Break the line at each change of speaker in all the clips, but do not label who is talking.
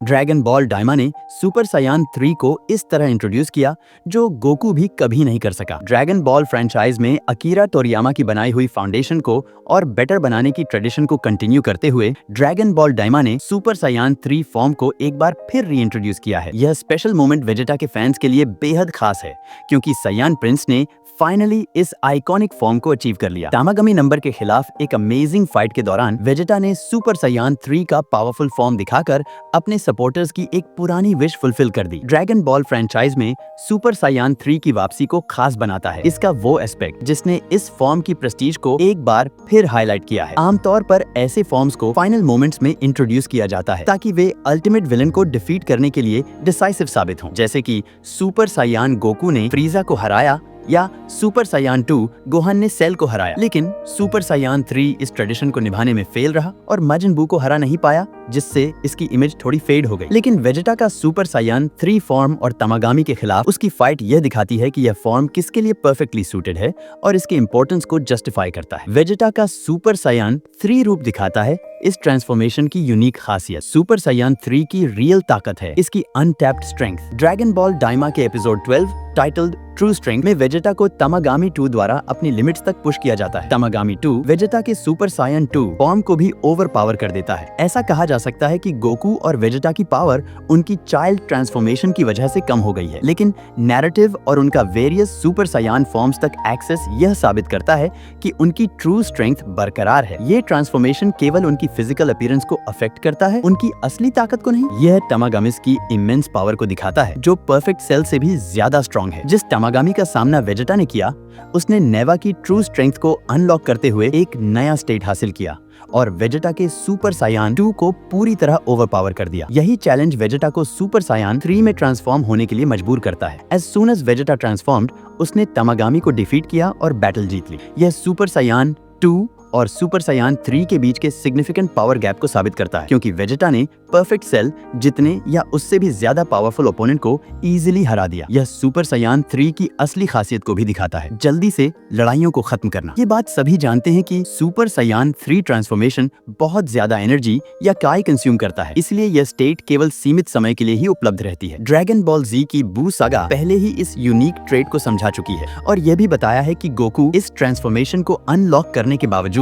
Dragon ball Dayma ने super सायान 3 को इस तरह इंट्रोड्यूस किया जो गोकू भी कभी नहीं कर सका। ड्रैगन बॉल फ्रेंचाइज में अकीरा तोरियामा की बनाई हुई फाउंडेशन को और बेटर बनाने की ट्रेडिशन को कंटिन्यू करते हुए ड्रैगन बॉल डायमा ने सुपर सायान 3 फॉर्म को एक बार फिर रीइंट्रोड्यूस किया है। यह स्पेशल मोमेंट वेजेटा के फैंस के लिए बेहद खास है क्योंकि सायान प्रिंस ने फाइनली इस आइकॉनिक फॉर्म को अचीव कर लिया। तामागमी नंबर के खिलाफ एक अमेजिंग फाइट के दौरान वेजेटा ने सुपर सायान 3 का पावरफुल फॉर्म दिखाकर अपने सपोर्टर्स की एक पुरानी विश फुलफिल कर दी। ड्रैगन बॉल फ्रेंचाइज में सुपर सायान 3 की वापसी को खास बनाता है इसका वो एस्पेक्ट जिसने इस फॉर्म की प्रेस्टीज को एक बार फिर हाईलाइट किया है। आमतौर पर ऐसे फॉर्म्स को फाइनल मोमेंट्स में इंट्रोड्यूस किया जाता है ताकि वे अल्टीमेट विलन को डिफीट करने के लिए डिसाइसिव साबित हों, जैसे कि सुपर सायान गोकू ने फ्रीजा को हराया या सुपर सायान 2 गोहान ने सेल को हराया। लेकिन सुपर सायान 3 इस ट्रेडिशन को निभाने में फेल रहा और माजिन बू को हरा नहीं पाया, जिससे इसकी इमेज थोड़ी फेड हो गई। लेकिन वेजेटा का सुपर सायान 3 फॉर्म और तमागामी के खिलाफ उसकी फाइट यह दिखाती है कि यह फॉर्म किसके लिए परफेक्टली सूटेड है और इसके इंपॉर्टेंस को जस्टिफाई करता है। वेजेटा का सुपर सायान 3 रूप दिखाता है इस ट्रांसफॉर्मेशन की यूनिक खासियत। सुपर सायान 3 की रियल ताकत है इसकी untapped strength. Dragon ball Dayma के एपिसोड 12 टाइटल्ड ट्रू स्ट्रेंथ में वेजेटा को तमागामी 2 द्वारा अपनी लिमिट्स तक पुश किया जाता है। तमागामी 2 वेजेटा के सुपर सायान 2 फॉर्म को भी ओवर पावर कर देता है। ऐसा कहा जा सकता है कि गोकू और वेजेटा की पावर उनकी चाइल्ड ट्रांसफॉर्मेशन की वजह से कम हो गई है, लेकिन नैरेटिव और उनका वेरियस सुपर सायान फॉर्म्स तक एक्सेस यह साबित करता है कि उनकी ट्रू स्ट्रेंथ बरकरार है। ये ट्रांसफॉर्मेशन केवल उनकी फिजिकल अपीयरेंस को अफेक्ट करता है, उनकी असली ताकत को नहीं। यह तमागामिस की इमेंस पावर को दिखाता है जो परफेक्ट सेल से भी ज्यादा स्ट्रॉन्ग है। जिस तमागामी का सामना वेजेटा ने किया उसने नेवा की ट्रू स्ट्रेंथ को अनलॉक करते हुए एक नया स्टेट हासिल किया और वेजेटा के सुपर सायान 2 को पूरी तरह ओवरपावर कर दिया। यही चैलेंज वेजेटा को सुपर सायान 3 में ट्रांसफॉर्म होने के लिए मजबूर करता है। एज सून एज वेजेटा ट्रांसफॉर्म्ड उसने तमागामी को डिफीट किया और बैटल जीत ली। यह सुपर सायान 2 और सुपर सायान 3 के बीच के सिग्निफिकेंट पावर गैप को साबित करता है क्योंकि वेजेटा ने परफेक्ट सेल जितने या उससे भी ज्यादा पावरफुल ओपोनेंट को इजीली हरा दिया। यह सुपर सायान 3 की असली खासियत को भी दिखाता है, जल्दी से लड़ाइयों को खत्म करना। ये बात सभी जानते हैं कि सुपर सायान 3 ट्रांसफॉर्मेशन बहुत ज्यादा एनर्जी या काय कंज्यूम करता है, इसलिए यह स्टेट केवल सीमित समय के लिए ही उपलब्ध रहती है। ड्रैगन बॉल जी की बू सागा पहले ही इस यूनिक ट्रेड को समझा चुकी है और यह भी बताया है कि गोकू इस ट्रांसफॉर्मेशन को अनलॉक करने के बावजूद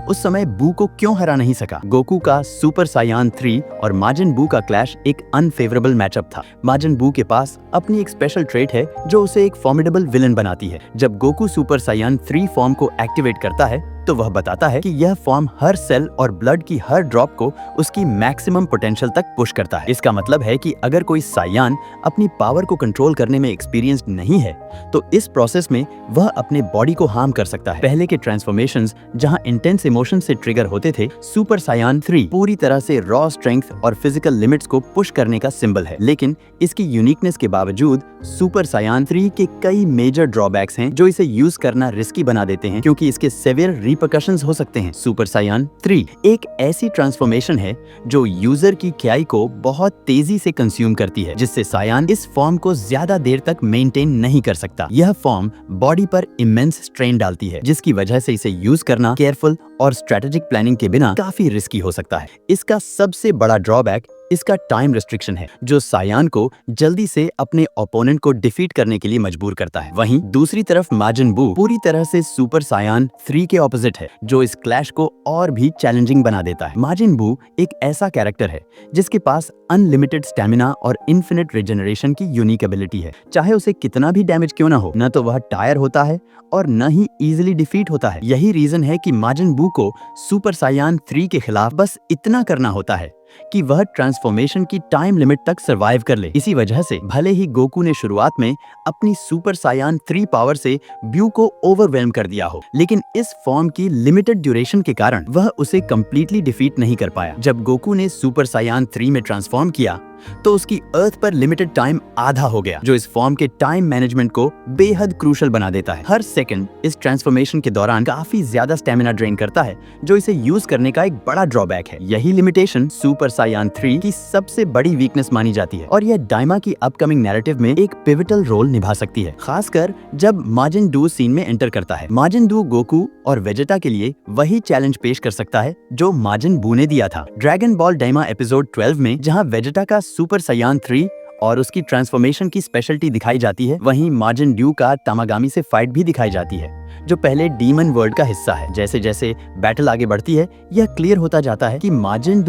उस समय बू को क्यों हरा नहीं सका। गोकू का सुपर सायान 3 और माजिन बू का क्लैश एक अनफेवरेबल मैचअप था। माजिन बू के पास अपनी एक स्पेशल ट्रेट है जो उसे एक फॉर्मिडेबल विलन बनाती है। जब गोकू सुपर सायान 3 फॉर्म को एक्टिवेट करता है तो वह बताता है कि यह फॉर्म हर सेल और ब्लड की हर ड्रॉप को उसकी मैक्सिमम पोटेंशियल तक पुश करता है। इसका मतलब है कि अगर कोई सायान अपनी पावर को कंट्रोल करने में एक्सपीरियंस्ड नहीं है तो इस प्रोसेस में वह अपने बॉडी को हार्म कर सकता है। पहले के ट्रांसफॉर्मेशंस जहां इंटेंस इमोशन से ट्रिगर होते थे, सुपर सायान 3 पूरी तरह से रॉ स्ट्रेंथ और फिजिकल लिमिट्स को पुश करने का सिंबल है। लेकिन इसकी यूनिकनेस के बावजूद सुपर सायान 3 के कई मेजर ड्रॉबैक्स हैं जो इसे यूज करना रिस्की बना देते हैं क्योंकि इसके सेवियर रिपरकशंस हो सकते हैं। सुपर सायान 3 एक ऐसी ट्रांसफॉर्मेशन है जो यूजर की क्याई को बहुत तेजी से कंज्यूम करती है, जिससे सायान इस फॉर्म को ज्यादा देर तक मेंटेन नहीं कर सकता। यह फॉर्म बॉडी पर इमेंस स्ट्रेन डालती है जिसकी वजह से इसे यूज करना केयरफुल और स्ट्रेटेजिक प्लानिंग के बिना काफी रिस्की हो सकता है। इसका सबसे बड़ा ड्रॉबैक इसका टाइम रिस्ट्रिक्शन है जो सायान को जल्दी से अपने ओपोनेंट को डिफीट करने के लिए मजबूर करता है। वहीं दूसरी तरफ माजिन बू पूरी तरह से सुपर सायान 3 के ऑपोजिट है जो इस क्लैश को और भी चैलेंजिंग बना देता है। माजिन बू एक ऐसा कैरेक्टर है जिसके पास अनलिमिटेड स्टेमिना और इन्फिनिट रिजेनरेशन की यूनिक एबिलिटी है। चाहे उसे कितना भी डैमेज क्यों ना हो, न तो वह टायर होता है और न ही इजीली डिफीट होता है। यही रीजन है कि माजिन बू को सुपर सायान 3 के खिलाफ बस इतना करना होता है कि वह ट्रांसफॉर्मेशन की टाइम लिमिट तक सरवाइव कर ले। इसी वजह से भले ही गोकू ने शुरुआत में अपनी सुपर सायान 3 पावर से ब्यू को ओवरवेल्म कर दिया हो, लेकिन इस फॉर्म की लिमिटेड ड्यूरेशन के कारण वह उसे कंप्लीटली डिफीट नहीं कर पाया। जब गोकू ने सुपर सायान 3 में ट्रांसफॉर्म किया तो उसकी अर्थ पर लिमिटेड टाइम आधा हो गया, जो इस फॉर्म के टाइम मैनेजमेंट को बेहद क्रूशल बना देता है। हर सेकंड इस ट्रांसफॉर्मेशन के दौरान काफी ज्यादा स्टेमिना ड्रेन करता है जो इसे यूज करने का एक बड़ा ड्रॉबैक है। यही लिमिटेशन सुपर सायान 3 की सबसे बड़ी वीकनेस मानी जाती है और यह डायमा की अपकमिंग नैरेटिव में एक पिवटल रोल निभा सकती है, खासकर जब माजिन डू सीन में एंटर करता है। माजिन डू गोकू और वेजेटा के लिए वही चैलेंज पेश कर सकता है जो माजिन बू ने दिया था ड्रैगन बॉल डायमा एपिसोड 12 में, जहां वेजेटा का सुपर सायान 3 और उसकी ट्रांसफॉर्मेशन की स्पेशलिटी दिखाई जाती है। वहीं माजिन ड्यू का तामागामी से फाइट भी दिखाई जाती है, जो पहले डीमन वर्ल्ड का हिस्सा है। जैसे जैसे बैटल आगे बढ़ती है, यह क्लियर होता जाता है कि माजिन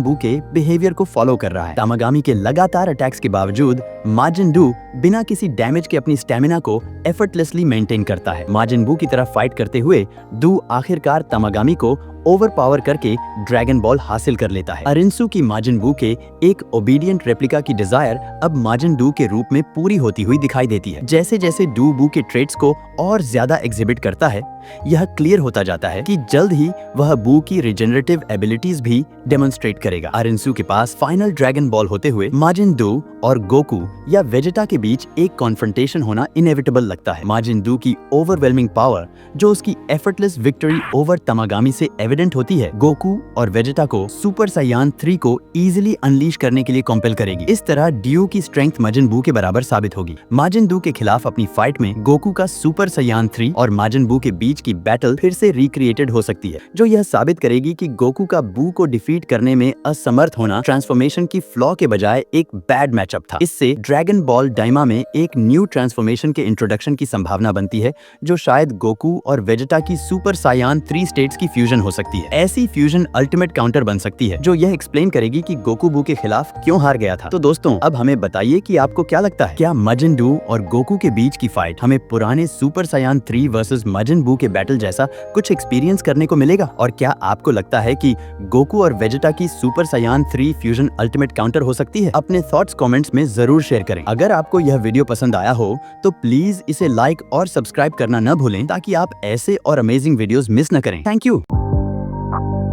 बू के बिहेवियर को फॉलो कर रहा है। तामागामी के लगातार अटैक्स के बावजूद माजिन डू बिना किसी डैमेज के अपनी स्टेमिना को एफर्टलेसली मेंटेन करता है। माजिन बू की तरह फाइट करते हुए डू आखिरकार तामागामी को ओवरपावर करके ड्रैगन बॉल हासिल कर लेता है। अरिंसु की माजिन बू के एक ओबीडियंट रेप्लिका की डिजायर अब माजिन डू के रूप में पूरी होती हुई दिखाई देती है। जैसे जैसे डू बू के ट्रेट्स को और ज्यादा एग्जिबिट करता है, यह क्लियर होता जाता है कि जल्द ही वह बू की रिजेनरेटिव एबिलिटीज भी डेमोन्स्ट्रेट करेगा। अरिंसु के पास फाइनल ड्रैगन बॉल होते हुए माजिन डू और गोकू या वेजेटा के बीच एक कॉन्फ्रंटेशन होना इनएविटेबल लगता है। माजिन डू की ओवरवेलमिंग पावर, जो उसकी एफर्टलेस विक्ट्री ओवर तामागामी से एविडेंट होती है, गोकू और वेजेटा को सुपर सायान 3 को इजीली अनलीश करने के लिए कंपेल करेगी। इस तरह ड्यू की स्ट्रेंथ माजिन बू के बराबर साबित होगी। माजिन डू के खिलाफ अपनी फाइट में गोकू का सुपर सायान 3 और माजिन बू के बीच की बैटल फिर से रिक्रिएटेड हो सकती है, जो यह साबित करेगी कि गोकू का बू को डिफीट करने में असमर्थ होना ट्रांसफॉर्मेशन की फ्लॉ के बजाय एक बैड मैचअप था। इससे ड्रैगन बॉल डायमा में एक न्यू ट्रांसफॉर्मेशन के इंट्रोडक्शन की संभावना बनती है, जो शायद गोकू और वेजेटा की सुपर सायान 3 स्टेट्स की फ्यूजन हो सकती है। ऐसी फ्यूजन अल्टीमेट काउंटर बन सकती है, जो यह एक्सप्लेन करेगी कि गोकू बू के खिलाफ क्यों हार गया था। तो दोस्तों, अब हमें बताइए कि आपको क्या लगता है, क्या माजिन डू और गोकू के बीच की फाइट हमें पुराने सुपर सायान 3 वर्सेस माजिन बू के बैटल जैसा कुछ एक्सपीरियंस करने को मिलेगा? और क्या आपको लगता है कि गोकू और वेजेटा की सुपर सायान 3 फ्यूजन अल्टीमेट काउंटर हो सकती है? अपने थॉट्स कमेंट्स में जरूर शेयर करें। अगर आपको यह वीडियो पसंद आया हो तो प्लीज इसे लाइक और सब्सक्राइब करना न भूलें, ताकि आप ऐसे और अमेजिंग वीडियोस मिस न करें। Thank you.